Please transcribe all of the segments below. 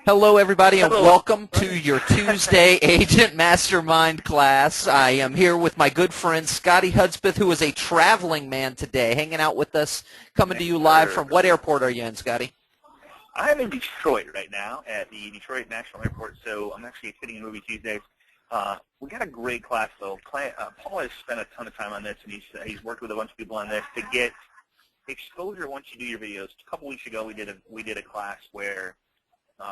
Hello, everybody, and Hello. welcome to your Tuesday Agent Mastermind class. I am here with my good friend Scotty Hudspeth, who is a traveling man today, hanging out with us, coming to you live from what airport are you in, Scotty? I'm in Detroit right now at the Detroit National Airport, so I'm actually sitting in Movie Tuesdays. We got a great class, though. Paul has spent a ton of time on this, and he's worked with a bunch of people on this to get exposure once you do your videos. A couple weeks ago, we did a class where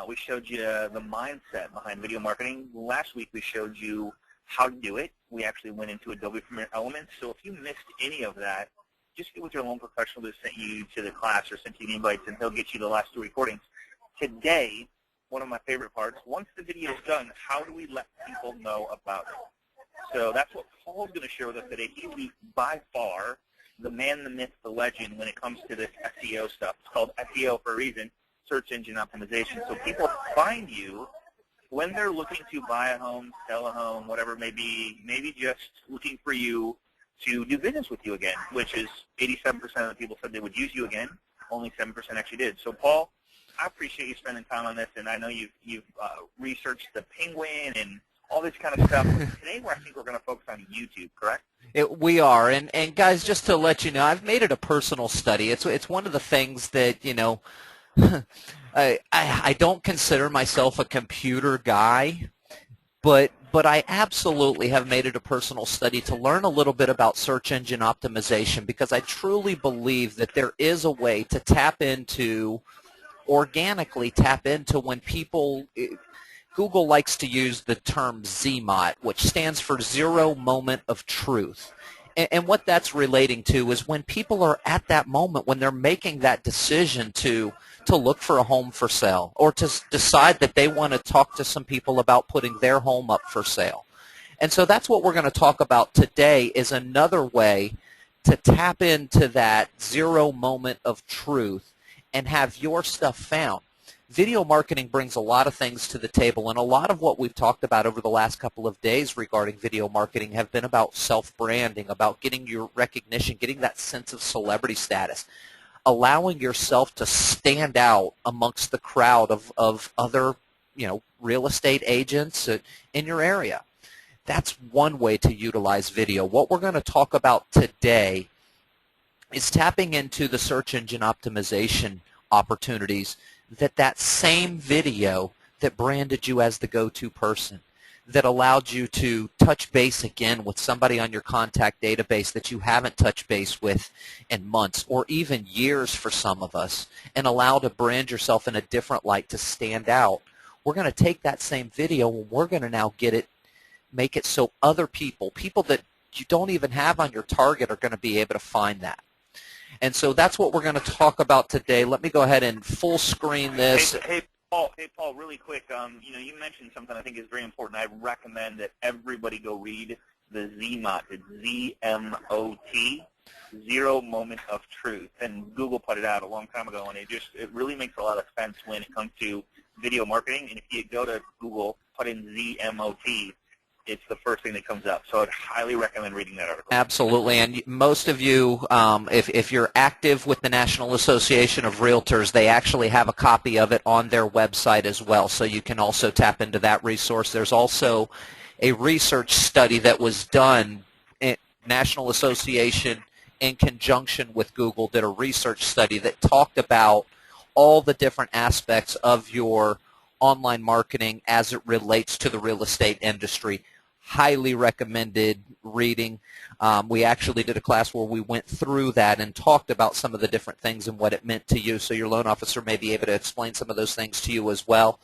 we showed you the mindset behind video marketing. Last week, we showed you how to do it. We actually went into Adobe Premiere Elements. So if you missed any of that, just get with your loan professional that sent you to the class or sent you the invites, and he'll get you the last two recordings. Today, one of my favorite parts, once the video is done, how do we let people know about it? So that's what Paul's going to share with us today. He's by far the man, the myth, the legend when it comes to this SEO stuff. It's called SEO for a reason. Search engine optimization. So people find you when they're looking to buy a home, sell a home, whatever it may be, maybe just looking for you to do business with you again, which is 87% of the people said they would use you again. Only 7% actually did. So, Paul, I appreciate you spending time on this, and I know you've researched the penguin and all this kind of stuff. Today, I think we're going to focus on YouTube, correct? We are, and guys, just to let you know, I've made it a personal study. It's one of the things that, you know, I don't consider myself a computer guy, but I absolutely have made it a personal study to learn a little bit about search engine optimization, because I truly believe that there is a way to organically tap into when people, Google likes to use the term ZMOT, which stands for Zero Moment of Truth. And what that's relating to is when people are at that moment, when they're making that decision to look for a home for sale, or to decide that they want to talk to some people about putting their home up for sale. And so that's what we're going to talk about today, is another way to tap into that zero moment of truth and have your stuff found. Video marketing brings a lot of things to the table, and a lot of what we've talked about over the last couple of days regarding video marketing have been about self-branding, about getting your recognition, getting that sense of celebrity status, allowing yourself to stand out amongst the crowd of other, real estate agents in your area. That's one way to utilize video. What we're going to talk about today is tapping into the search engine optimization opportunities that same video that branded you as the go-to person, that allowed you to touch base again with somebody on your contact database that you haven't touched base with in months or even years for some of us, and allow to brand yourself in a different light to stand out. We're going to take that same video and we're going to now make it so other people that you don't even have on your target, are going to be able to find that. And so that's what we're going to talk about today. Let me go ahead and full screen this. Hey, Paul, really quick. You mentioned something I think is very important. I recommend that everybody go read the ZMOT. It's Z-M-O-T, Zero Moment of Truth. And Google put it out a long time ago, and it really makes a lot of sense when it comes to video marketing. And if you go to Google, put in Z-M-O-T, it's the first thing that comes up. So I'd highly recommend reading that article. Absolutely. And most of you, if you're active with the National Association of Realtors, they actually have a copy of it on their website as well. So you can also tap into that resource. There's also a research study that was done. National Association, in conjunction with Google, did a research study that talked about all the different aspects of your online marketing as it relates to the real estate industry. Highly recommended reading. We actually did a class where we went through that and talked about some of the different things and what it meant to you, so your loan officer may be able to explain some of those things to you as well.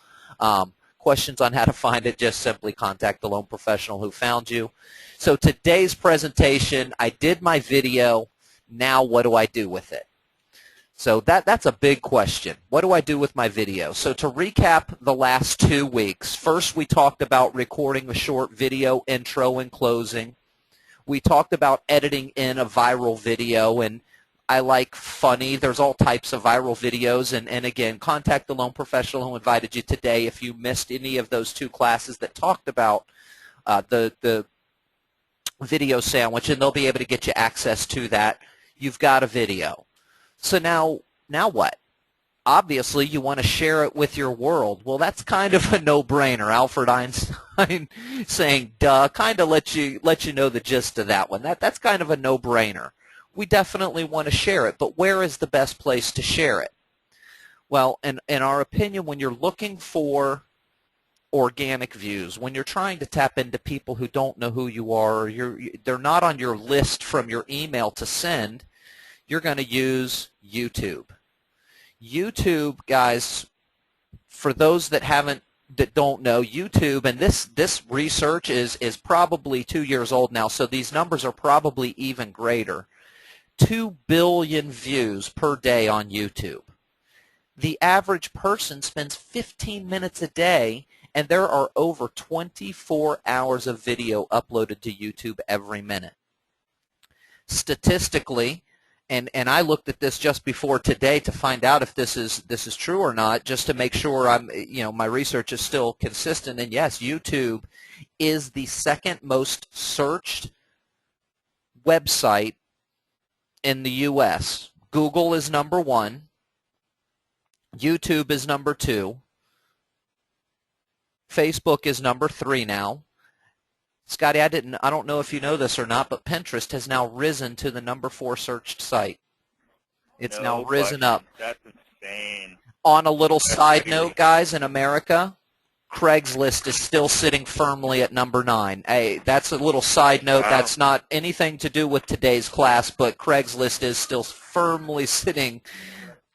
Questions on how to find it, just simply contact the loan professional who found you. So today's presentation, I did my video. Now what do I do with it? So that's a big question. What do I do with my video? So to recap the last 2 weeks, first we talked about recording a short video intro and closing. We talked about editing in a viral video, and I like funny. There's all types of viral videos, and again, contact the loan professional who invited you today if you missed any of those 2 classes that talked about the video sandwich, and they'll be able to get you access to that. You've got a video. So now what? obviously you want to share it with your world. Well, that's kind of a no-brainer. Albert Einstein saying duh kind of lets you know the gist of that one. That's kind of a no-brainer. We definitely want to share it, but where is the best place to share it? Well, in our opinion, when you're looking for organic views, when you're trying to tap into people who don't know who you are, or they're not on your list from your email to send, you're going to use YouTube. YouTube, guys, for those that don't know, YouTube, and this research is probably 2 years old now, so these numbers are probably even greater. 2 billion views per day on YouTube. The average person spends 15 minutes a day, and there are over 24 hours of video uploaded to YouTube every minute. Statistically, and I looked at this just before today to find out if this is true or not, just to make sure my research is still consistent. And yes, YouTube is the second most searched website in the U.S. Google is number 1. YouTube is number 2. Facebook is number 3 now. Scotty, I don't know if you know this or not, but Pinterest has now risen to the number 4 searched site. It's now risen up. That's insane. On a little side note, guys, in America, Craigslist is still sitting firmly at number 9. Hey, that's a little side note. Wow. That's not anything to do with today's class, but Craigslist is still firmly sitting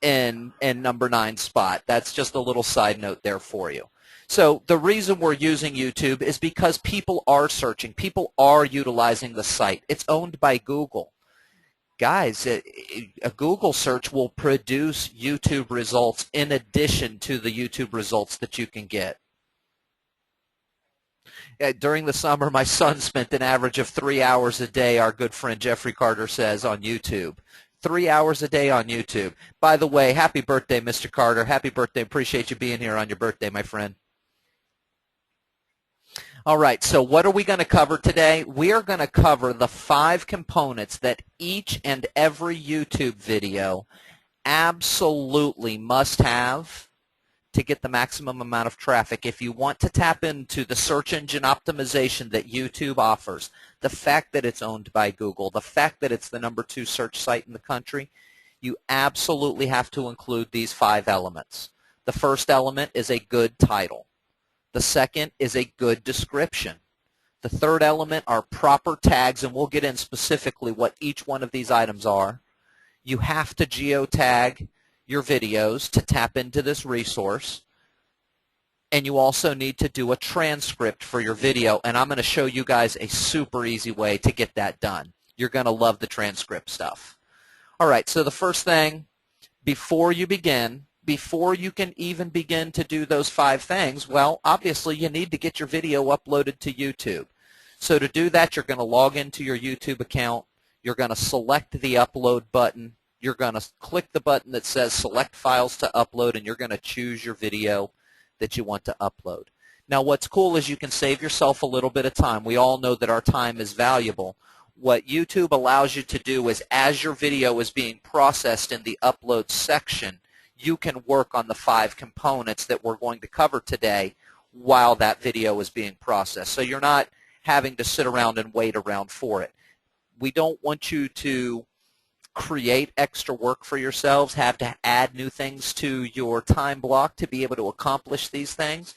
in number 9 spot. That's just a little side note there for you. So the reason we're using YouTube is because people are searching. People are utilizing the site. It's owned by Google. Guys, a Google search will produce YouTube results in addition to the YouTube results that you can get. During the summer, my son spent an average of 3 hours a day, our good friend Jeffrey Carter says, on YouTube. 3 hours a day on YouTube. By the way, happy birthday, Mr. Carter. Happy birthday. Appreciate you being here on your birthday, my friend. All right, so what are we going to cover today? We are going to cover the 5 components that each and every YouTube video absolutely must have to get the maximum amount of traffic. If you want to tap into the search engine optimization that YouTube offers, the fact that it's owned by Google, the fact that it's the number 2 search site in the country, you absolutely have to include these 5 elements. The first element is a good title. The second is a good description. The third element are proper tags, and we'll get in specifically what each one of these items are. You have to geotag your videos to tap into this resource. And you also need to do a transcript for your video, and I'm going to show you guys a super easy way to get that done. You're going to love the transcript stuff. All right, so the first thing, before you can even begin to do those 5 things, well, obviously you need to get your video uploaded to YouTube. So to do that, you're going to log into your YouTube account. You're going to select the upload button. You're going to click the button that says select files to upload, and you're going to choose your video that you want to upload. Now what's cool is you can save yourself a little bit of time. We all know that our time is valuable. What YouTube allows you to do is as your video is being processed in the upload section, you can work on the 5 components that we're going to cover today while that video is being processed. So you're not having to sit around and wait around for it. We don't want you to create extra work for yourselves, have to add new things to your time block to be able to accomplish these things.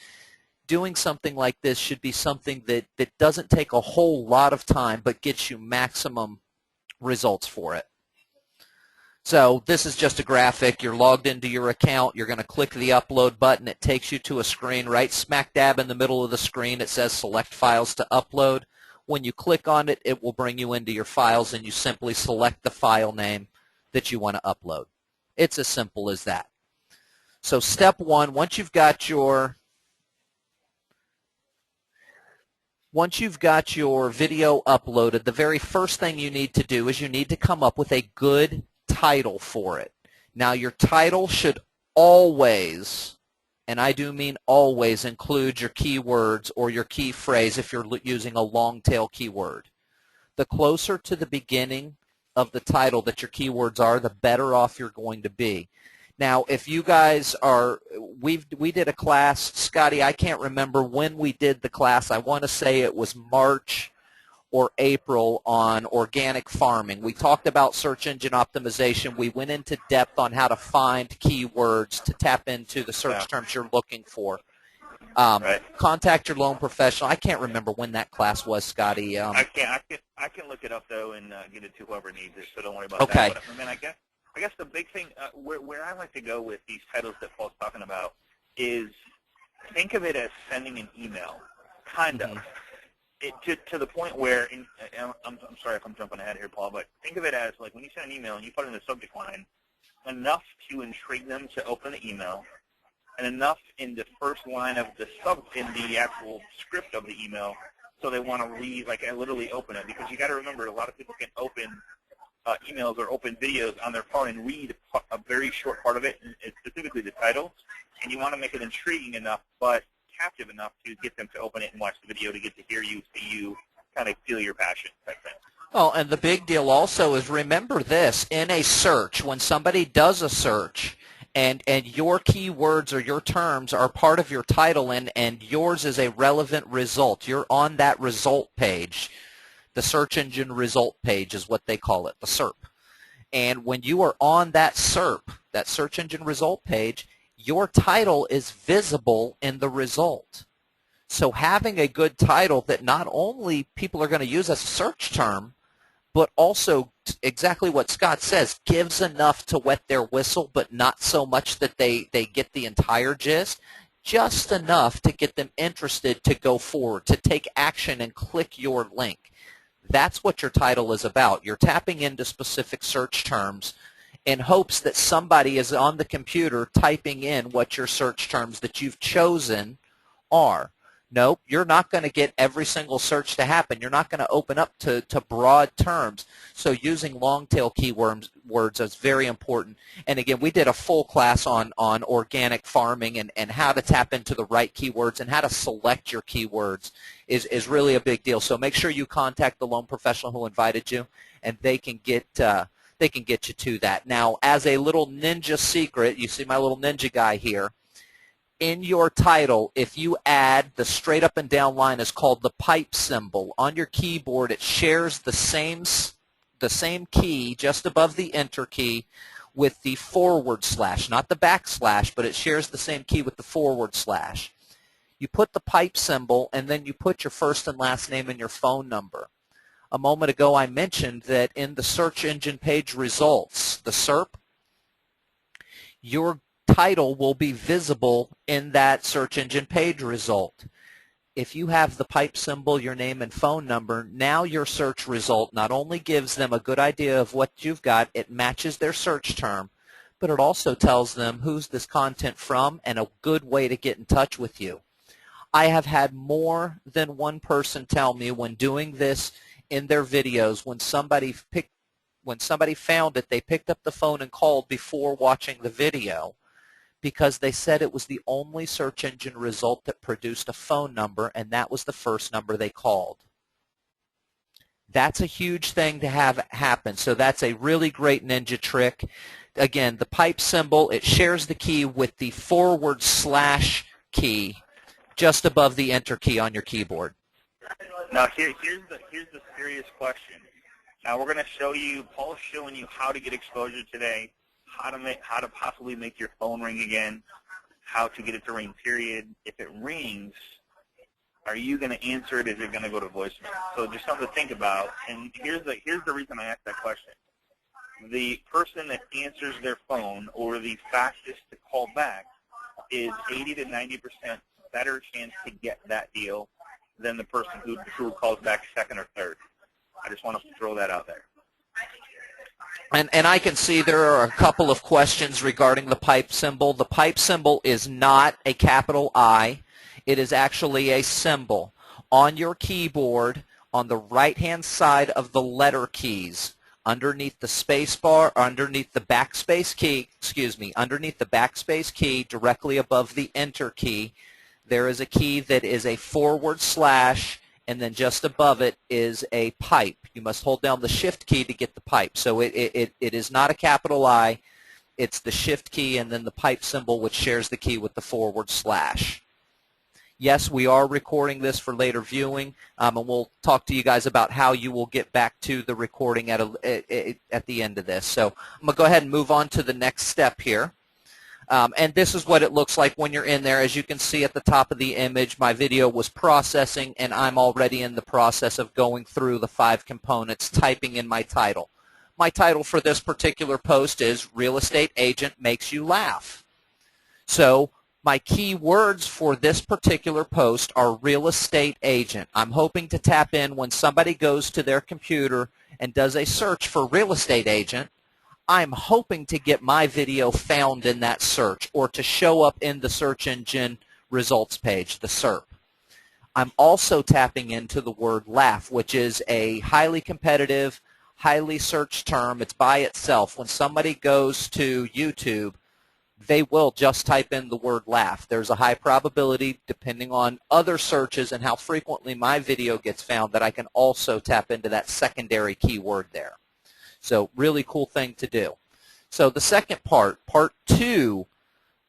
Doing something like this should be something that doesn't take a whole lot of time but gets you maximum results for it. So this is just a graphic. You're logged into your account. You're going to click the upload button. It takes you to a screen right smack dab in the middle of the screen. It says select files to upload. When you click on it, it will bring you into your files, and you simply select the file name that you want to upload. It's as simple as that. So step 1, once you've got your video uploaded, the very first thing you need to do is you need to come up with a good title for it. Now your title should always, and I do mean always, include your keywords or your key phrase if you're using a long tail keyword. The closer to the beginning of the title that your keywords are, the better off you're going to be. Now, if you guys are, we did a class, Scotty, I can't remember when we did the class. I want to say it was March or April on organic farming. We talked about search engine optimization. We went into depth on how to find keywords to tap into the search terms you're looking for. Right. Contact your loan professional. I can't remember when that class was, Scotty. I can look it up though and get it to whoever needs it. So don't worry about Okay. that. But, I mean, I guess the big thing where I like to go with these titles that Paul's talking about is think of it as sending an email, kind of. To the point where, I'm sorry if I'm jumping ahead here, Paul, but think of it as like when you send an email and you put in the subject line, enough to intrigue them to open the email, and enough in the first line of in the actual script of the email, so they want to read, like literally open it. Because you got to remember, a lot of people can open emails or open videos on their phone and read a very short part of it, and specifically the title, and you want to make it intriguing enough, but captive enough to get them to open it and watch the video to get to hear you, see you, kind of feel your passion type thing. Oh, and the big deal also is remember this, in a search, when somebody does a search and your keywords or your terms are part of your title and yours is a relevant result, you're on that result page. The search engine result page is what they call it, the SERP. And when you are on that SERP, that search engine result page, your title is visible in the result. So having a good title that not only people are going to use as a search term, but also exactly what Scott says, gives enough to wet their whistle, but not so much that they get the entire gist, just enough to get them interested to go forward, to take action and click your link. That's what your title is about. You're tapping into specific search terms in hopes that somebody is on the computer typing in what your search terms that you've chosen are. Nope, you're not going to get every single search to happen. You're not going to open up to broad terms. So using long-tail keywords is very important. And again, we did a full class on organic farming and how to tap into the right keywords and how to select your keywords is really a big deal. So make sure you contact the loan professional who invited you, and they can get you to that. Now, as a little ninja secret, you see my little ninja guy here. In your title, if you add the straight up and down line is called the pipe symbol. On your keyboard, it shares the same key just above the enter key with the forward slash, not the backslash, but it shares the same key with the forward slash. You put the pipe symbol, and then you put your first and last name and your phone number. A moment ago, I mentioned that in the search engine page results, the SERP, your title will be visible in that search engine page result. If you have the pipe symbol, your name and phone number, now your search result not only gives them a good idea of what you've got, it matches their search term, but it also tells them who's this content from and a good way to get in touch with you. I have had more than one person tell me when doing this in their videos, when somebody found it, they picked up the phone and called before watching the video, because they said it was the only search engine result that produced a phone number, and that was the first number they called. That's a huge thing to have happen, so that's a really great ninja trick. Again, the pipe symbol, it shares the key with the forward slash key just above the enter key on your keyboard. Now, here's the serious question. Now, we're going to show you, Paul's showing you how to get exposure today, how to possibly make your phone ring again, how to get it to ring, period. If it rings, are you going to answer it? Is it going to go to voicemail? So just something to think about. And here's the reason I asked that question. The person that answers their phone, or the fastest to call back, is 80 to 90% better chance to get that deal than the person who calls back second or third. I just want to throw that out there. And I can see there are a couple of questions regarding the pipe symbol. The pipe symbol is not a capital I. It is actually a symbol. On your keyboard, on the right-hand side of the letter keys, underneath the space bar, underneath the backspace key, underneath the backspace key, directly above the enter key, there is a key that is a forward slash, and then just above it is a pipe. You must hold down the shift key to get the pipe. So it is not a capital I. It's the shift key and then the pipe symbol, which shares the key with the /. Yes, we are recording this for later viewing, and we'll talk to you guys about how you will get back to the recording at the end of this. So I'm going to go ahead and move on to the next step here. And this is what it looks like when you're in there. As you can see at the top of the image, my video was processing, and I'm already in the process of going through the 5 components, typing in my title. My title for this particular post is Real Estate Agent Makes You Laugh. So my key words for this particular post are real estate agent. I'm hoping to tap in when somebody goes to their computer and does a search for real estate agent. I'm hoping to get my video found in that search or to show up in the search engine results page, the SERP. I'm also tapping into the word laugh, which is a highly competitive, highly searched term. It's by itself. When somebody goes to YouTube, they will just type in the word laugh. There's a high probability, depending on other searches and how frequently my video gets found, that I can also tap into that secondary keyword there. So really cool thing to do. So the second part, part 2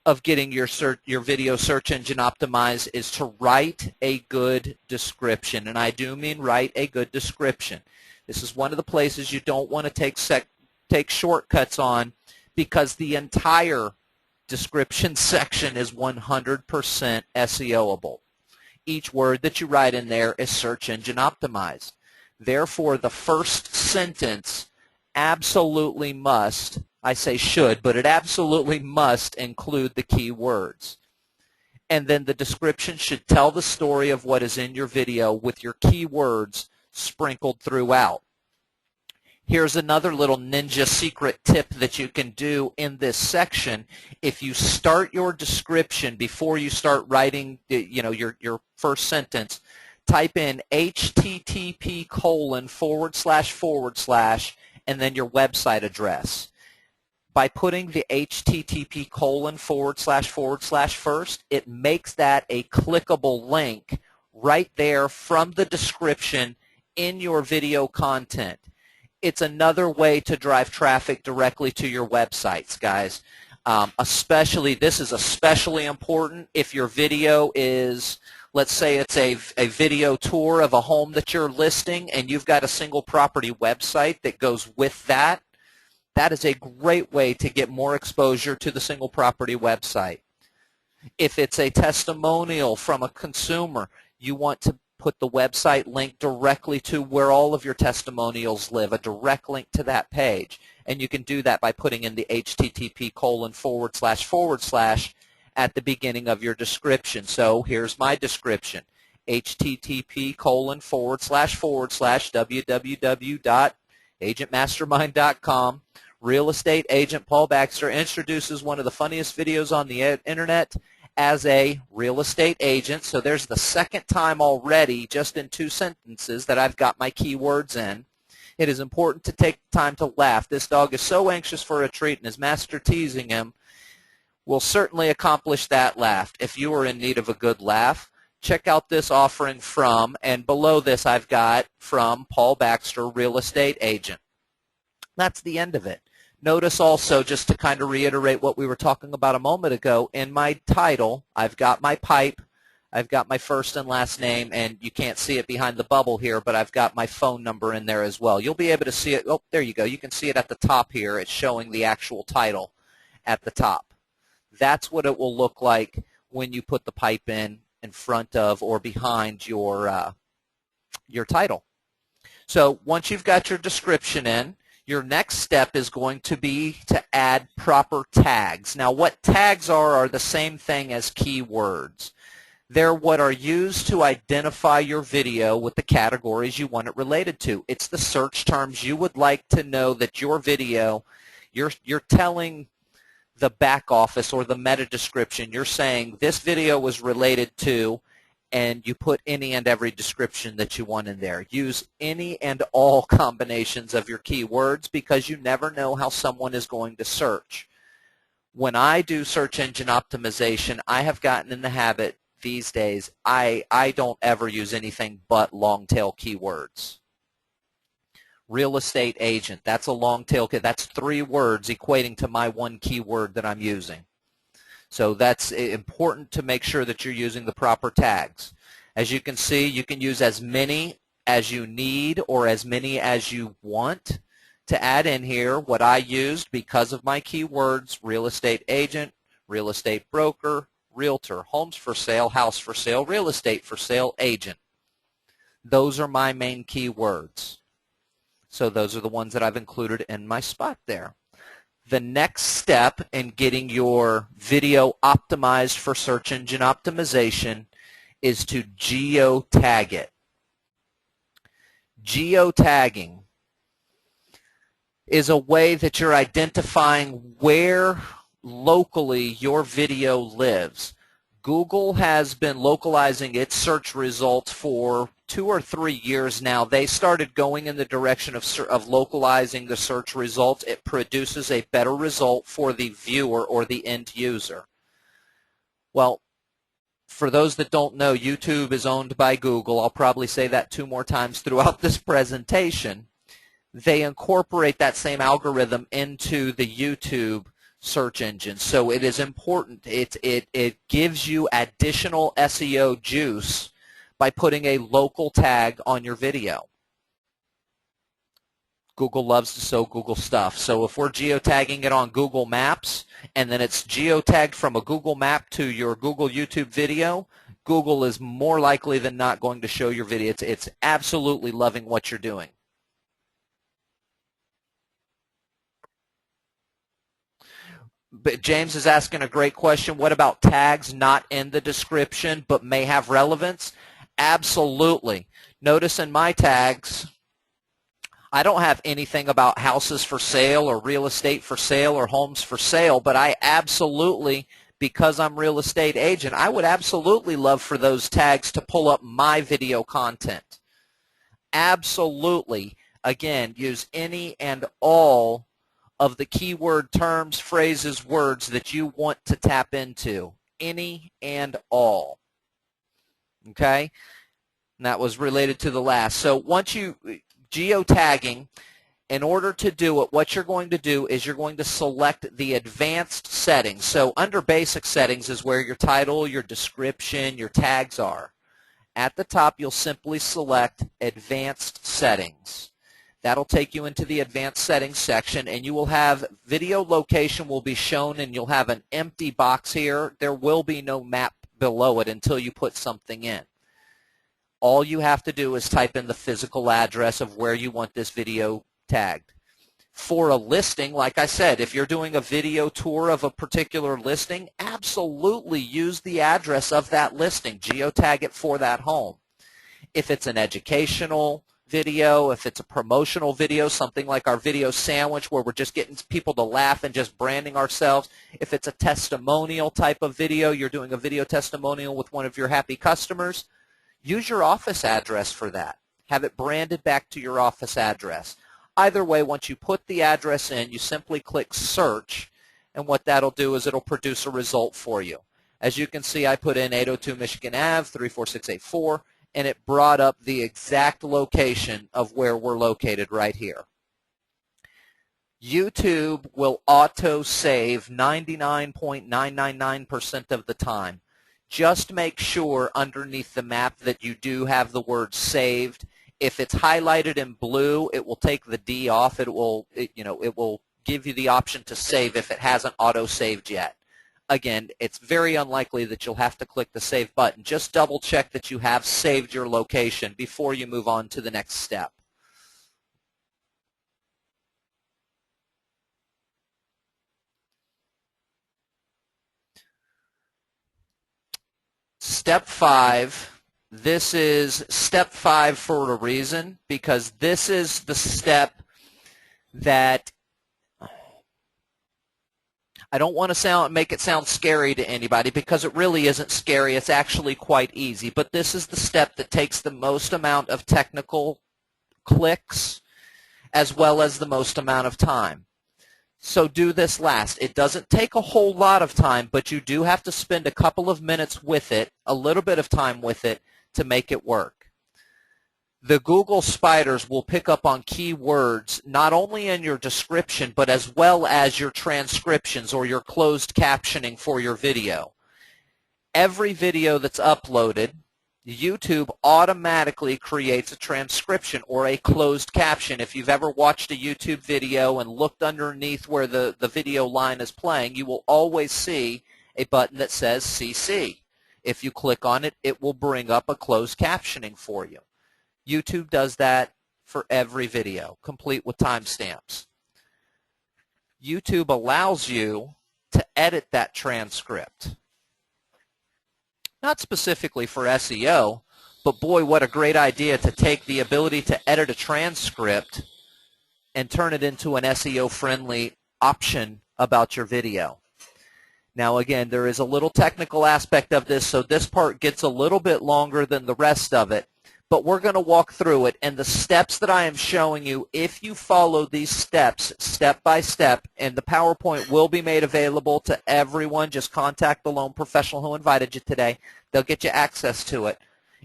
of getting your video search engine optimized, is to write a good description. And I do mean write a good description. This is one of the places you don't want to take shortcuts on, because the entire description section is 100% SEOable. Each word that you write in there is search engine optimized. Therefore, the first sentence absolutely must, I say should, but it absolutely must include the keywords. And then the description should tell the story of what is in your video with your keywords sprinkled throughout. Here's another little ninja secret tip that you can do in this section. If you start your description before you start writing, your first sentence, type in http:// and then your website address. By putting the http:// first, it makes that a clickable link right there from the description in your video content. It's another way to drive traffic directly to your websites, guys. This is especially important if your video is, let's say it's a video tour of a home that you're listing and you've got a single property website that goes with that. That is a great way to get more exposure to the single property website. If it's a testimonial from a consumer, you want to put the website link directly to where all of your testimonials live, a direct link to that page. And you can do that by putting in the http:// at the beginning of your description. So here's my description, http:// Real Estate Agent Paul Baxter introduces one of the funniest videos on the internet as a real estate agent. So there's the second time already, just in 2 sentences, that I've got my keywords in. It is important to take time to laugh. This dog is so anxious for a treat, and his master teasing him will certainly accomplish that laugh. If you are in need of a good laugh, check out this offering from, and below this I've got from Paul Baxter, Real Estate Agent. That's the end of it. Notice also, just to kind of reiterate what we were talking about a moment ago, in my title, I've got my pipe, I've got my first and last name, and you can't see it behind the bubble here, but I've got my phone number in there as well. You'll be able to see it. Oh, there you go. You can see it at the top here. It's showing the actual title at the top. That's what it will look like when you put the pipe in front of or behind your title. So once you've got your description in, your next step is going to be to add proper tags. Now, what tags are the same thing as keywords. They're what are used to identify your video with the categories you want it related to. It's the search terms you would like to know that your video, you're telling the back office or the meta description, you're saying this video was related to, and you put any and every description that you want in there. Use any and all combinations of your keywords, because you never know how someone is going to search. When I do search engine optimization, I have gotten in the habit these days, I don't ever use anything but long tail keywords. real estate agent. That's a long tail. That's 3 words equating to my 1 keyword that I'm using. So that's important to make sure that you're using the proper tags. As you can see, you can use as many as you need or as many as you want to add in here. What I used because of my keywords: real estate agent, real estate broker, realtor, homes for sale, house for sale, real estate for sale, agent. Those are my main keywords. So those are the ones that I've included in my spot there. The next step in getting your video optimized for search engine optimization is to geotag it. Geotagging is a way that you're identifying where locally your video lives. Google has been localizing its search results for 2 or 3 years now. They started going in the direction of localizing the search results. It produces a better result for the viewer or the end user. Well, for those that don't know, YouTube is owned by Google. I'll probably say that 2 more times throughout this presentation. They incorporate that same algorithm into the YouTube search engine. So it is important. It gives you additional SEO juice by putting a local tag on your video. Google loves to sell Google stuff. So if we're geotagging it on Google Maps and then it's geotagged from a Google map to your Google YouTube video, Google is more likely than not going to show your video. It's absolutely loving what you're doing. But James is asking a great question. What about tags not in the description but may have relevance? Absolutely. Notice in my tags, I don't have anything about houses for sale or real estate for sale or homes for sale, but I absolutely, because I'm real estate agent, I would absolutely love for those tags to pull up my video content. Absolutely. Again, use any and all of the keyword terms, phrases, words that you want to tap into. Any and all. Okay? And that was related to the last. So once you geotagging, in order to do it, what you're going to do is you're going to select the advanced settings. So under basic settings is where your title, your description, your tags are. At the top, you'll simply select advanced settings. That'll take you into the advanced settings section, and you will have video location will be shown, and you'll have an empty box here. There will be no map below it until you put something in. All you have to do is type in the physical address of where you want this video tagged. For a listing, like I said, if you're doing a video tour of a particular listing, absolutely use the address of that listing. Geotag it for that home. If it's an educational video, if it's a promotional video, something like our video sandwich where we're just getting people to laugh and just branding ourselves. If it's a testimonial type of video, you're doing a video testimonial with one of your happy customers, use your office address for that. Have it branded back to your office address. Either way, once you put the address in, you simply click search, and what that'll do is it'll produce a result for you. As you can see, I put in 802 Michigan Ave, 34684, and it brought up the exact location of where we're located right here. YouTube will auto-save 99.999% of the time. Just make sure underneath the map that you do have the word saved. If it's highlighted in blue, it will take the D off. It will give you the option to save if it hasn't auto-saved yet. Again, it's very unlikely that you'll have to click the Save button. Just double check that you have saved your location before you move on to the next step. Step 5, this is step 5 for a reason, because this is the step that I don't want to make it sound scary to anybody, because it really isn't scary. It's actually quite easy. But this is the step that takes the most amount of technical clicks as well as the most amount of time. So do this last. It doesn't take a whole lot of time, but you do have to spend a couple of minutes with it, a little bit of time with it, to make it work. the Google spiders will pick up on keywords not only in your description but as well as your transcriptions or your closed captioning for your video. Every video that's uploaded, YouTube automatically creates a transcription or a closed caption. If you've ever watched a YouTube video and looked underneath where the video line is playing, you will always see a button that says CC. If you click on it, it will bring up a closed captioning for you. YouTube does that for every video, complete with timestamps. YouTube allows you to edit that transcript. Not specifically for SEO, but boy, what a great idea to take the ability to edit a transcript and turn it into an SEO-friendly option about your video. Now again, there is a little technical aspect of this, so this part gets a little bit longer than the rest of it, but we're going to walk through it, and the steps that I am showing you, if you follow these steps step by step, and the PowerPoint will be made available to everyone, just contact the loan professional who invited you today. They'll get you access to it.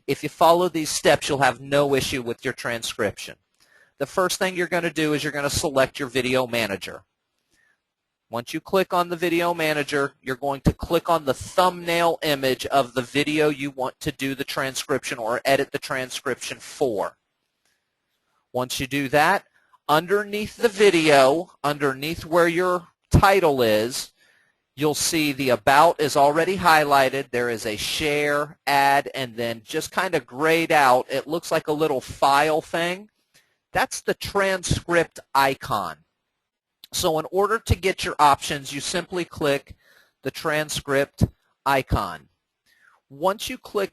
If you follow these steps, you'll have no issue with your transcription. The first thing you're going to do is you're going to select your video manager. Once you click on the video manager, you're going to click on the thumbnail image of the video you want to do the transcription or edit the transcription for. Once you do that, underneath the video, underneath where your title is, you'll see the About is already highlighted. There is a Share, Add, and then just kind of grayed out. It looks like a little file thing. That's the transcript icon. So in order to get your options, you simply click the transcript icon. Once you click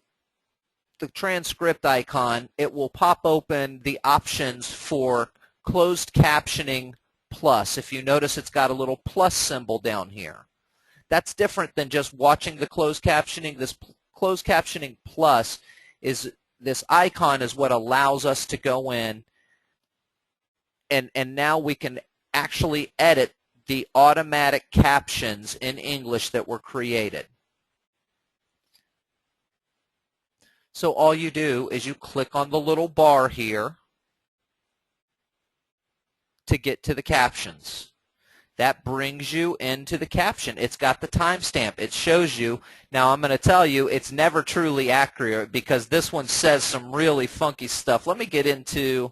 the transcript icon, it will pop open the options for closed captioning plus. If you notice, it's got a little plus symbol down here. That's different than just watching the closed captioning. This closed captioning plus is this icon is what allows us to go in and now we can actually edit the automatic captions in English that were created. So all you do is you click on the little bar here to get to the captions. That brings you into the caption. It's got the timestamp. It shows you. Now I'm going to tell you it's never truly accurate because this one says some really funky stuff. Let me get into,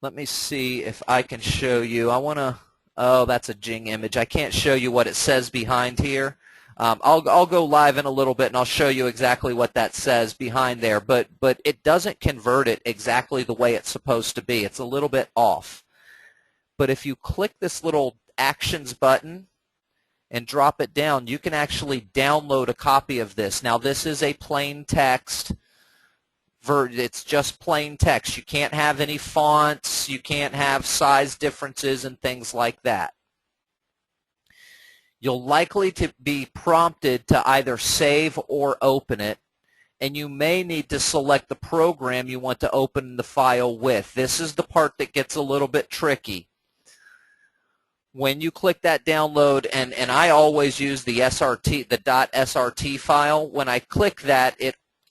let me see if I can show you. I want to, oh, that's a Jing image. I can't show you what it says behind here. I'll go live in a little bit and I'll show you exactly what that says behind there, but it doesn't convert it exactly the way it's supposed to be. It's a little bit off. But if you click this little Actions button and drop it down, you can actually download a copy of this. Now this is a plain text. It's just plain text. You can't have any fonts. You can't have size differences and things like that. You'll likely to be prompted to either save or open it, and you may need to select the program you want to open the file with. This is the part that gets a little bit tricky. When you click that download, and I always use the SRT, the .srt file, when I click that,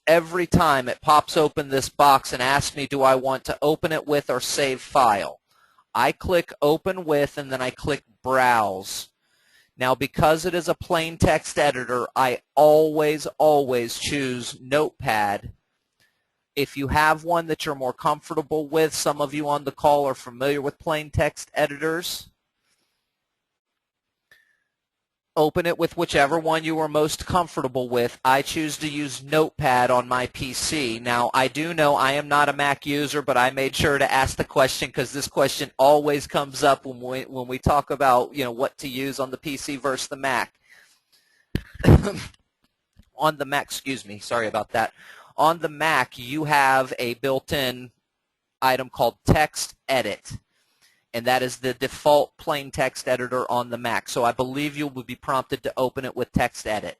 every time it pops open this box and asks me, do I want to open it with or save file? I click Open With, and then I click Browse. Now, because it is a plain text editor, I always choose Notepad. If you have one that you're more comfortable with, some of you on the call are familiar with plain text editors. Open it with whichever one you are most comfortable with. I choose to use Notepad on my PC. Now, I do know I am not a Mac user, but I made sure to ask the question because this question always comes up when we talk about, you know, what to use on the PC versus the Mac. On the Mac, excuse me, sorry about that. On the Mac, you have a built-in item called Text Edit, and that is the default plain text editor on the Mac. So I believe you will be prompted to open it with Text Edit.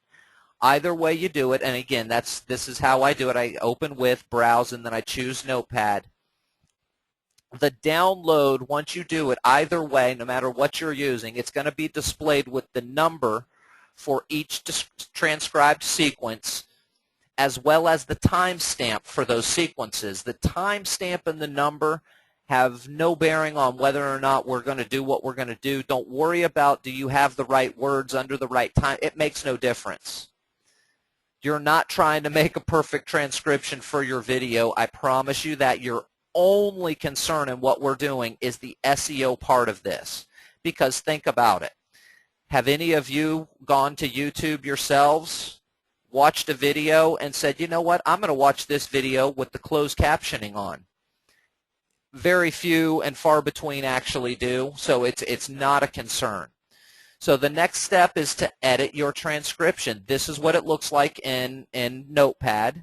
Either way you do it, and again, this is how I do it. I open with, browse, and then I choose Notepad. The download, once you do it, either way, no matter what you're using, it's going to be displayed with the number for each transcribed sequence, as well as the timestamp for those sequences. The timestamp and the number have no bearing on whether or not we're going to do what we're going to do. Don't worry about do you have the right words under the right time. It makes no difference. You're not trying to make a perfect transcription for your video. I promise you that your only concern in what we're doing is the SEO part of this. Because think about it. Have any of you gone to YouTube yourselves, watched a video, and said, you know what, I'm going to watch this video with the closed captioning on? Very few and far between actually do, so it's not a concern. So the next step is to edit your transcription. This is what it looks like in Notepad,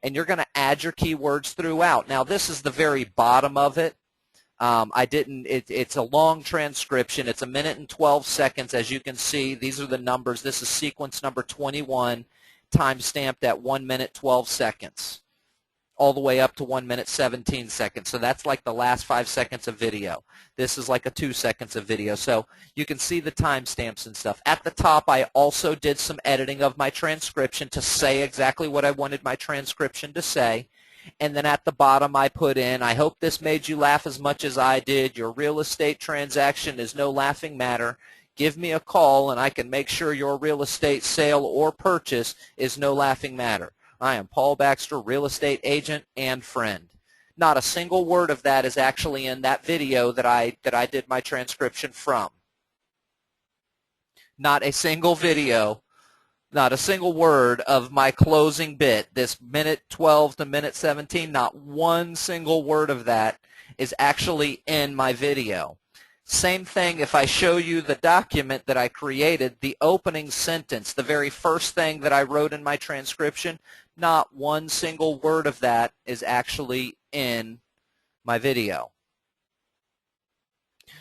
and you're going to add your keywords throughout. Now this is the very bottom of it. It's a long transcription. It's 1 minute and 12 seconds. As you can see, these are the numbers. This is sequence number 21, time-stamped at 1 minute 12 seconds, all the way up to 1 minute 17 seconds. So that's like the last 5 seconds of video. This is like a 2 seconds of video. So you can see the timestamps and stuff. At the top, I also did some editing of my transcription to say exactly what I wanted my transcription to say. And then at the bottom I put in, I hope this made you laugh as much as I did. Your real estate transaction is no laughing matter. Give me a call and I can make sure your real estate sale or purchase is no laughing matter. I am Paul Baxter, real estate agent and friend. Not a single word of that is actually in that video that I did my transcription from. Not a single video. Not a single word of my closing bit, this minute 12 to minute 17, not one single word of that is actually in my video. Same thing if I show you the document that I created, the opening sentence, the very first thing that I wrote in my transcription, not one single word of that is actually in my video.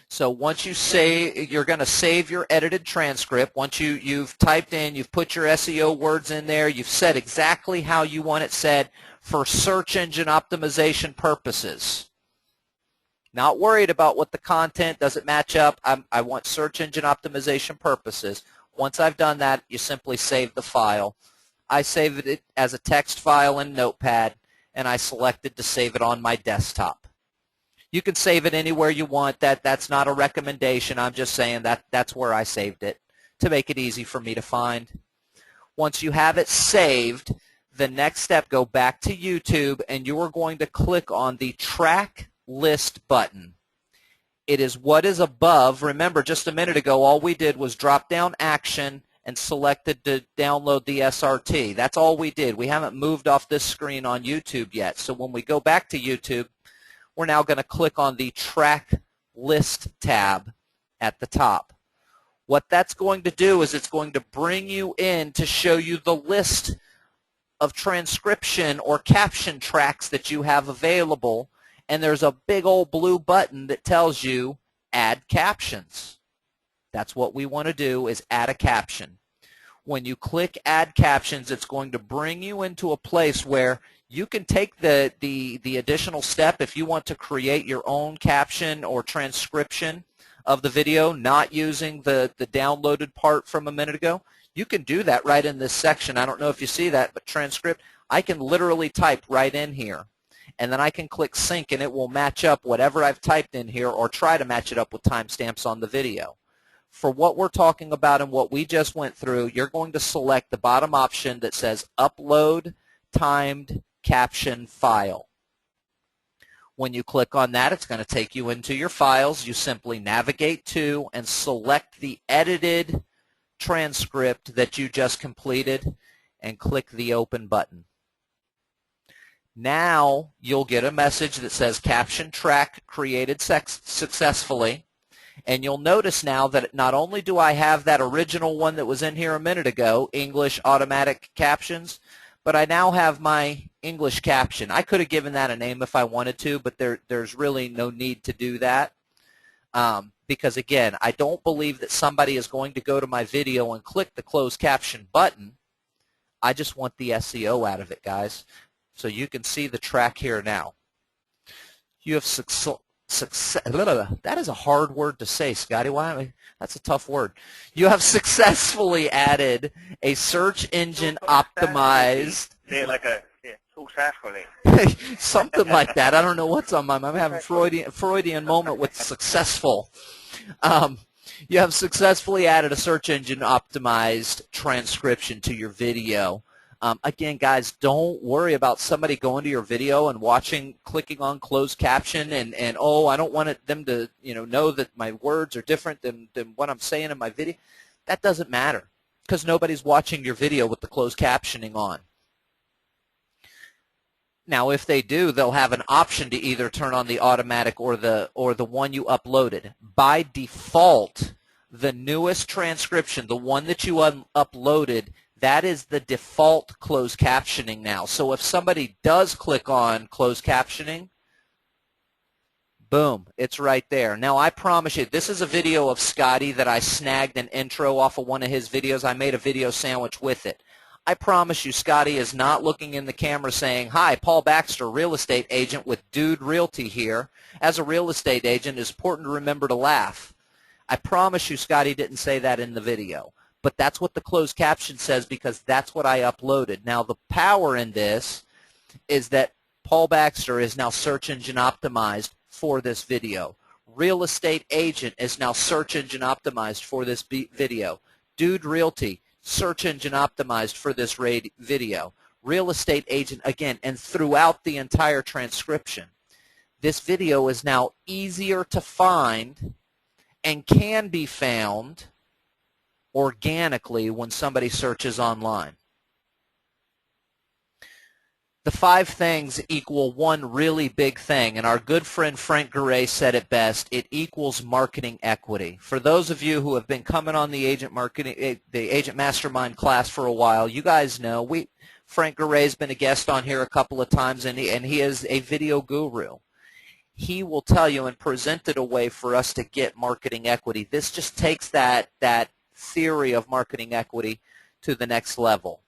So once you say, you're going to save your edited transcript. Once you've typed in, you've put your SEO words in there, you've said exactly how you want it said for search engine optimization purposes. Not worried about what the content doesn't match up. I want search engine optimization purposes. Once I've done that, you simply save the file. I saved it as a text file in Notepad, and I selected to save it on my desktop. You can save it anywhere you want. That's not a recommendation. I'm just saying that's where I saved it to make it easy for me to find. Once you have it saved, the next step, go back to YouTube, and you are going to click on the Track List button. It is what is above. Remember, just a minute ago, all we did was drop down Action and selected to download the SRT. That's all we did. We haven't moved off this screen on YouTube yet. So when we go back to YouTube, we're now going to click on the Track List tab at the top. What that's going to do is it's going to bring you in to show you the list of transcription or caption tracks that you have available, and there's a big old blue button that tells you Add Captions. That's what we want to do, is add a caption. When you click Add Captions, it's going to bring you into a place where you can take the additional step if you want to create your own caption or transcription of the video, not using the downloaded part from a minute ago. You can do that right in this section. I don't know if you see that, but transcript, I can literally type right in here. And then I can click sync, and it will match up whatever I've typed in here or try to match it up with timestamps on the video. For what we're talking about and what we just went through, you're going to select the bottom option that says Upload Timed Caption File. When you click on that, it's going to take you into your files. You simply navigate to and select the edited transcript that you just completed and click the Open button. Now you'll get a message that says Caption Track Created Successfully. And you'll notice now that not only do I have that original one that was in here a minute ago, English Automatic Captions, but I now have my English caption. I could have given that a name if I wanted to, but there's really no need to do that. Because again, I don't believe that somebody is going to go to my video and click the closed caption button. I just want the SEO out of it, guys. So you can see the track here now. You have success. That is a hard word to say, Scotty. Why? That's a tough word. You have successfully added a search engine optimized. Say it like a successfully. Something like that. I don't know what's on my mind. I'm having a Freudian moment with successful. You have successfully added a search engine optimized transcription to your video. Again, guys, don't worry about somebody going to your video and clicking on closed caption, and oh, I don't want them to know that my words are different than what I'm saying in my video. That doesn't matter because nobody's watching your video with the closed captioning on. Now, if they do, they'll have an option to either turn on the automatic or the one you uploaded. By default, the newest transcription, the one that you uploaded, that is the default closed captioning now. So if somebody does click on closed captioning, boom, it's right there. Now, I promise you, this is a video of Scotty that I snagged an intro off of one of his videos. I made a video sandwich with it. I promise you, Scotty is not looking in the camera saying, "Hi, Paul Baxter, real estate agent with Dude Realty here. As a real estate agent, it's important to remember to laugh." I promise you, Scotty didn't say that in the video. But that's what the closed caption says because that's what I uploaded. Now, the power in this is that Paul Baxter is now search engine optimized for this video. Real estate agent is now search engine optimized for this video. Dude Realty, search engine optimized for this video. Real estate agent, again, and throughout the entire transcription. This video is now easier to find and can be found organically when somebody searches online. The 5 things equal one really big thing, and our good friend Frank Garay said it best. It equals marketing equity. For those of you who have been coming on the Agent Mastermind class for a while, you guys know Frank Garay's been a guest on here a couple of times, and he is a video guru. He will tell you and present it a way for us to get marketing equity. This just takes that theory of marketing equity to the next level.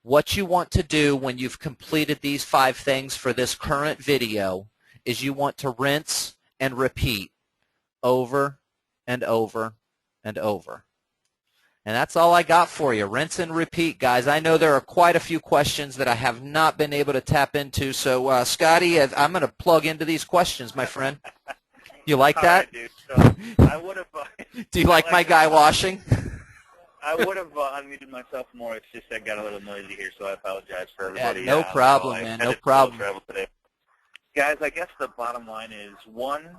What you want to do when you've completed these 5 things for this current video is you want to rinse and repeat over and over and over. And that's all I got for you. Rinse and repeat, guys. I know there are quite a few questions that I have not been able to tap into. So, Scotty, I'm going to plug into these questions, my friend. You like that? All right, dude. So I would have. Do you like my guy washing? I would have unmuted myself more. It's just I got a little noisy here, so I apologize for everybody. Yeah, no problem, man. No problem. Today. Guys, I guess the bottom line is, one,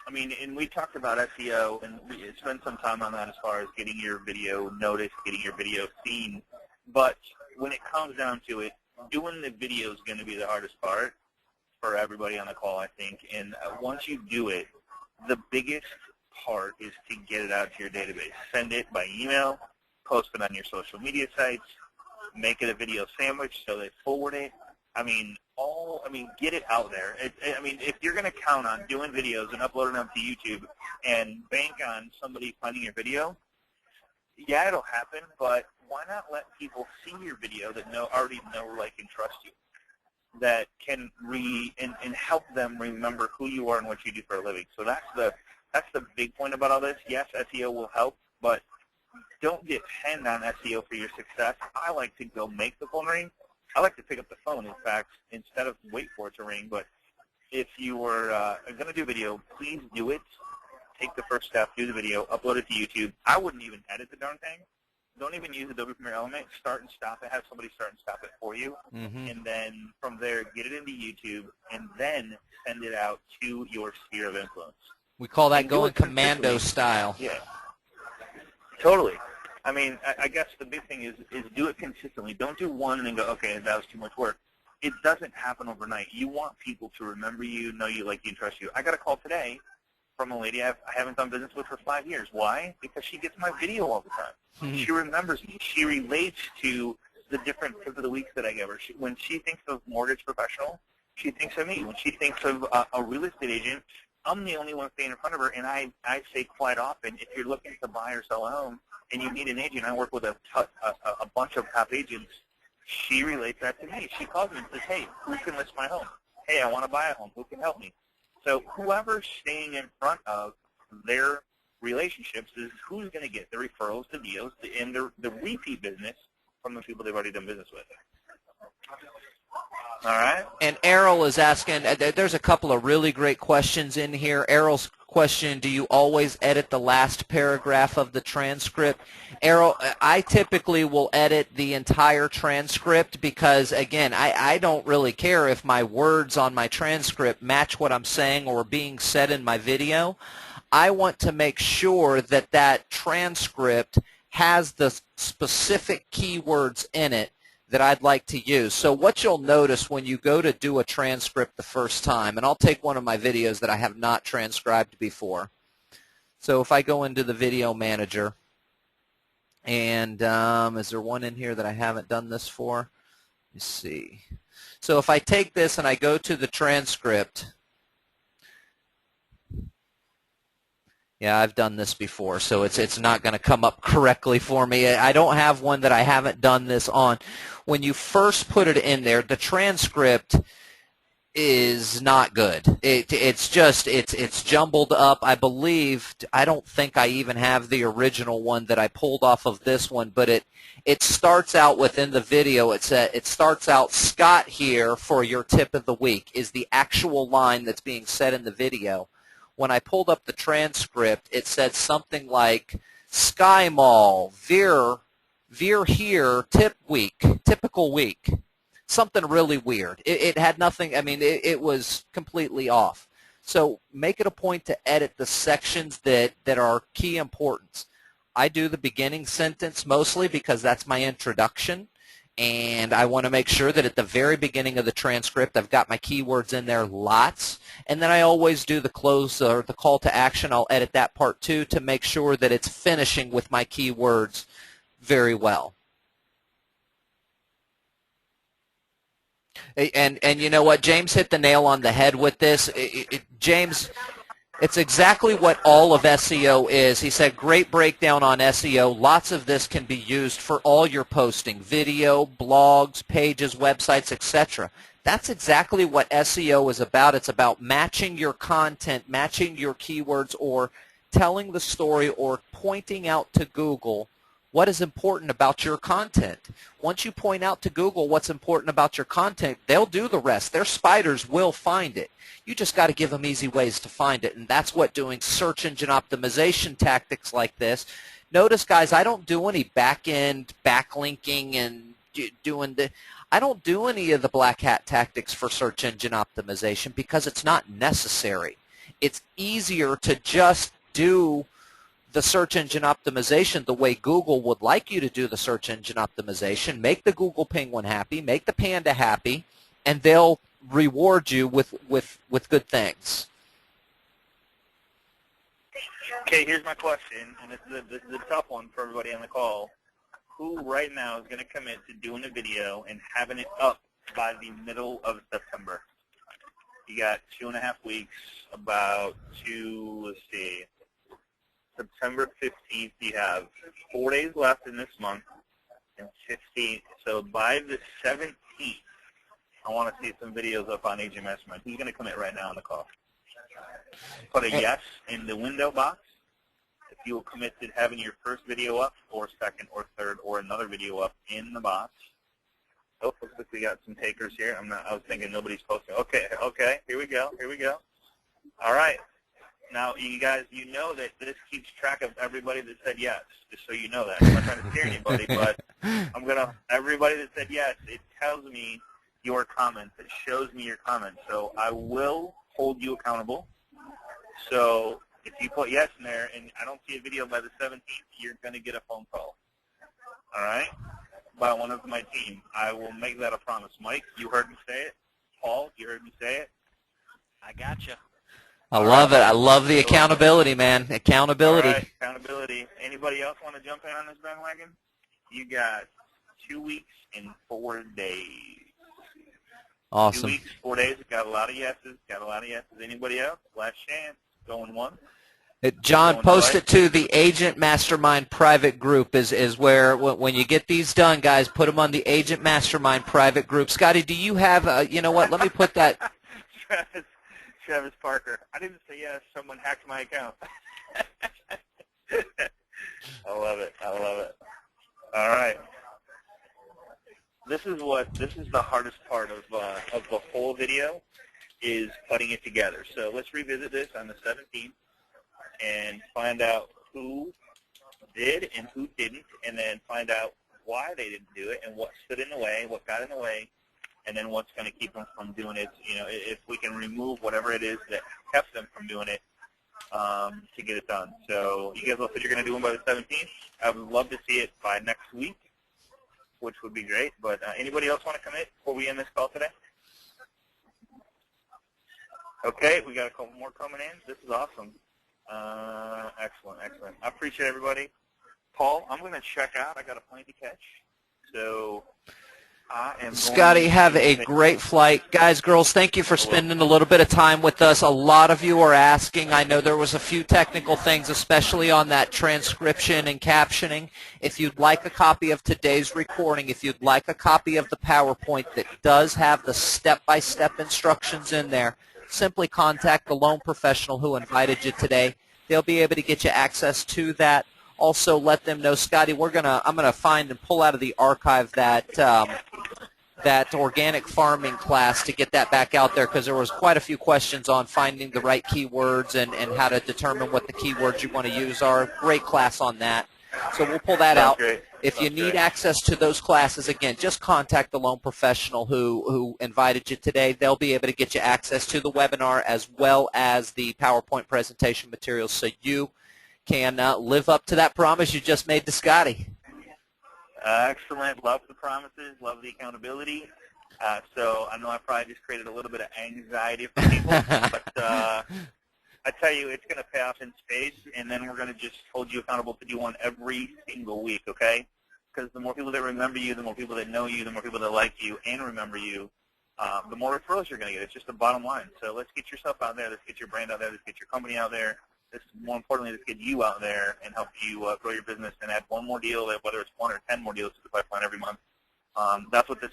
I mean, and we talked about SEO, and we spent some time on that as far as getting your video noticed, getting your video seen. But when it comes down to it, doing the video is going to be the hardest part for everybody on the call, I think. And once you do it, the biggest part is to get it out to your database. Send it by email, post it on your social media sites, make it a video sandwich so they forward it. I mean, get it out there. I mean, if you're going to count on doing videos and uploading them to YouTube and bank on somebody finding your video, yeah, it'll happen, but why not let people see your video that already know, like, and trust you, that can and help them remember who you are and what you do for a living. So that's the big point about all this. Yes, SEO will help, but don't depend on SEO for your success. I like to go make the phone ring. I like to pick up the phone, in fact, instead of wait for it to ring. But if you were going to do video, please do it. Take the first step, do the video, upload it to YouTube. I wouldn't even edit the darn thing. Don't even use Adobe Premiere Element. Start and stop it. Have somebody start and stop it for you. Mm-hmm. And then from there, get it into YouTube, and then send it out to your sphere of influence. We call that going commando style. Yeah, totally. I mean, I guess the big thing is do it consistently. Don't do one and then go, okay, that was too much work. It doesn't happen overnight. You want people to remember you, know you, like you, and trust you. I got a call today from a lady I haven't done business with for 5 years. Why? Because she gets my video all the time. Mm-hmm. She remembers me. She relates to the different tips of the weeks that I give her. When she thinks of mortgage professional, she thinks of me. When she thinks of a real estate agent, I'm the only one staying in front of her, and I say quite often, if you're looking to buy or sell a home and you need an agent, I work with a bunch of top agents. She relates that to me. She calls me and says, hey, who can list my home? Hey, I want to buy a home. Who can help me? So whoever's staying in front of their relationships is who's going to get the referrals, the deals, and the repeat business from the people they've already done business with. All right. And Errol is asking, there's a couple of really great questions in here. Errol's question, do you always edit the last paragraph of the transcript? Errol, I typically will edit the entire transcript because, again, I don't really care if my words on my transcript match what I'm saying or being said in my video. I want to make sure that that transcript has the specific keywords in it that I'd like to use. So what you'll notice when you go to do a transcript the first time, and I'll take one of my videos that I have not transcribed before. So if I go into the video manager, and is there one in here that I haven't done this for? Let me see. So if I take this and I go to the transcript, yeah, I've done this before, so it's not going to come up correctly for me. I don't have one that I haven't done this on. When you first put it in there, the transcript is not good. It's jumbled up. I don't think I even have the original one that I pulled off of this one, but it starts out within the video. It starts out, Scott here for your tip of the week is the actual line that's being said in the video. When I pulled up the transcript, it said something like, Sky Mall, Veer here, typical week. Something really weird. It had nothing, I mean, it was completely off. So make it a point to edit the sections that are key importance. I do the beginning sentence mostly because that's my introduction. And I want to make sure that at the very beginning of the transcript I've got my keywords in there lots. And then I always do the close or the call to action. I'll edit that part too to make sure that it's finishing with my keywords very well. And you know what? James hit the nail on the head with this. James, it's exactly what all of SEO is. He said, great breakdown on SEO. Lots of this can be used for all your posting, video, blogs, pages, websites, etc. That's exactly what SEO is about. It's about matching your content, matching your keywords, or telling the story or pointing out to Google what is important about your content. Once you point out to Google what's important about your content, they'll do the rest. Their spiders will find it. You just got to give them easy ways to find it, and that's what doing search engine optimization tactics like this. Notice, guys, I don't do any back-end backlinking and I don't do any of the black hat tactics for search engine optimization because it's not necessary. It's easier to just do the search engine optimization the way Google would like you to do the search engine optimization. Make the Google Penguin happy, make the Panda happy, and they'll reward you with good things. Okay, here's my question, and this is a tough one for everybody on the call. Who right now is going to commit to doing a video and having it up by the middle of September? You got 2.5 weeks, let's see, September 15th, you have 4 days left in this month, and 15th. So by the 17th, I want to see some videos up on Agent Mastermind. Who's going to commit right now on the call? Put a yes in the window box if you will commit to having your first video up, or second, or third, or another video up in the box. Oh, looks like we got some takers here. I was thinking nobody's posting. Okay, here we go. All right. Now, you guys, you know that this keeps track of everybody that said yes, just so you know that. I'm not trying to scare anybody, but everybody that said yes, it tells me your comments. It shows me your comments. So I will hold you accountable. So if you put yes in there and I don't see a video by the 17th, you're going to get a phone call. All right? By one of my team. I will make that a promise. Mike, you heard me say it. Paul, you heard me say it. I gotcha. I love it. I love the accountability, man. Accountability. All right, accountability. Anybody else want to jump in on this bandwagon? You got 2 weeks and 4 days. Awesome. 2 weeks, 4 days. Got a lot of yeses. Anybody else? Last chance. Going once. John, post it to the Agent Mastermind private group is where, when you get these done, guys, put them on the Agent Mastermind private group. Scotty, do you have, you know what, let me put that. Travis Parker. I didn't say yes. Someone hacked my account. I love it. I love it. All right. This is the hardest part of the whole video, is putting it together. So let's revisit this on the 17th and find out who did and who didn't, and then find out why they didn't do it and what stood in the way, what got in the way, and then what's going to keep them from doing it. You know, if we can remove whatever it is that kept them from doing it, to get it done. So you guys all said you're going to do them by the 17th. I would love to see it by next week, which would be great. But anybody else want to commit before we end this call today? Okay, we got a couple more coming in. This is awesome. Excellent, excellent. I appreciate everybody. Paul, I'm going to check out. I got a plane to catch. So I am Scotty, have a great flight. Guys, girls, thank you for spending a little bit of time with us. A lot of you are asking. I know there was a few technical things, especially on that transcription and captioning. If you'd like a copy of today's recording, if you'd like a copy of the PowerPoint that does have the step-by-step instructions in there, simply contact the loan professional who invited you today. They'll be able to get you access to that. Also, let them know, Scotty, I'm gonna find and pull out of the archive that that organic farming class to get that back out there, because there was quite a few questions on finding the right keywords and how to determine what the keywords you want to use are. Great class on that. So we'll pull that out. Great. If you need access to those classes, again, just contact the loan professional who invited you today. They'll be able to get you access to the webinar as well as the PowerPoint presentation materials, so you can live up to that promise you just made to Scotty. Excellent. Love the promises. Love the accountability. So I know I probably just created a little bit of anxiety for people, but I tell you, it's going to pay off in spades, and then we're going to just hold you accountable to do one every single week, okay? Because the more people that remember you, the more people that know you, the more people that like you and remember you, the more referrals you're going to get. It's just the bottom line. So let's get yourself out there. Let's get your brand out there. Let's get your company out there. More importantly, let's get you out there and help you grow your business and add one more deal, whether it's 1 or 10 more deals to the pipeline every month. That's what this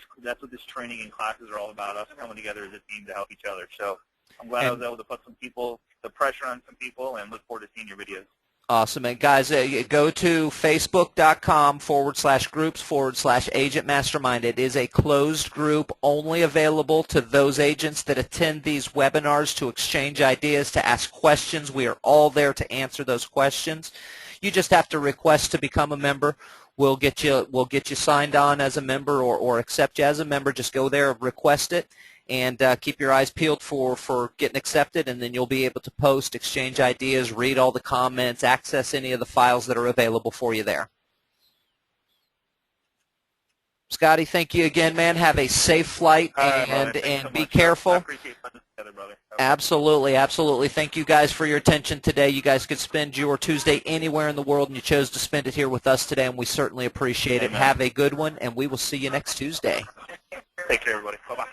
training and classes are all about, us coming together as a team to help each other. So I'm glad I was able to put the pressure on some people, and look forward to seeing your videos. Awesome. And guys, go to facebook.com/groups/Agent Mastermind. It is a closed group, only available to those agents that attend these webinars to exchange ideas, to ask questions. We are all there to answer those questions. You just have to request to become a member. We'll get you signed on as a member, or accept you as a member. Just go there, request it, and keep your eyes peeled for getting accepted, and then you'll be able to post, exchange ideas, read all the comments, access any of the files that are available for you there. Scotty, thank you again, man. Have a safe flight, and be careful. I appreciate putting this together, brother. Absolutely, absolutely. Thank you guys for your attention today. You guys could spend your Tuesday anywhere in the world, and you chose to spend it here with us today, and we certainly appreciate it. Have a good one, and we will see you next Tuesday. Take care, everybody. Bye-bye.